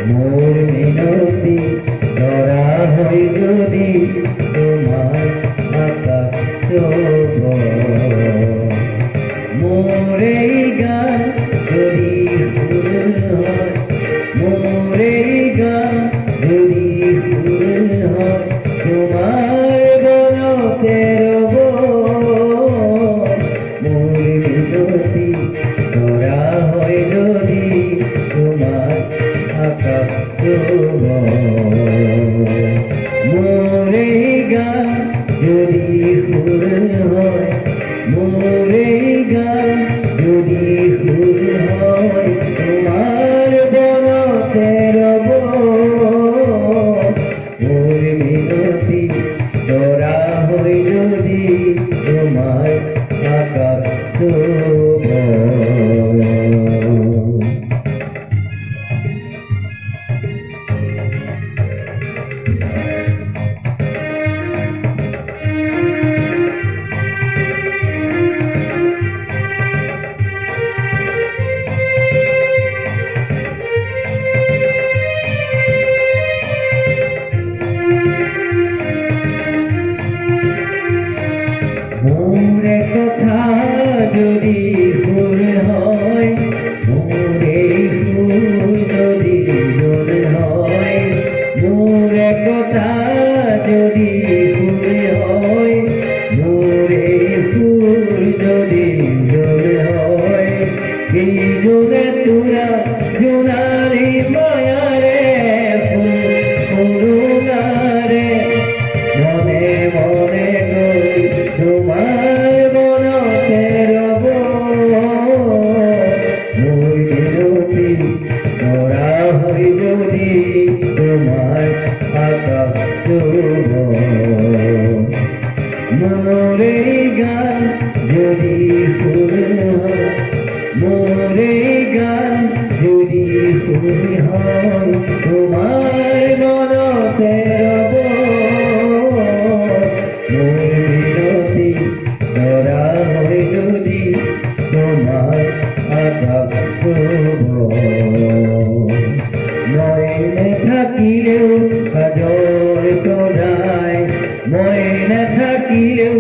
মোর মিনতি ধরা হই যদি তোমার আকাশ মোর এই গান যদি ফুল হয়, মোর এই গান যদি ফুল হয়, তোমার বনতে রব। মোর মিনতি ধরা হয় যদি তোমার আকাশ মোর এই গান যদি ফুল হয়, মোর এই গান যদি ফুল হয়, তোমার বনতে রব। মোর মিনতি ধরা হয় যদি তোমার আকাশ মোরে কথা যদি ফুল হয়, মোরে ফুল যদি জল হয়, মোরে কথা যদি ফুল হয়, মোরে ফুল যদি জল হয়, এই জলে তোরা জোনারি মায়ারে ফুল করুণারে মনে মনে করি তোমার বনতে রব। মোর মিনতি ধরা হয় যদি তোমার আকাশ মোর এই গান যদি ফুল হয়, মোর এই গান যদি ফুল হয়, তোমার বনতে রব। মোর মিনতি ধরা হয় যদি তোমার আকাশ নয়নে থাকিলেও কাজল কদায়, ময়নে থাকিলেও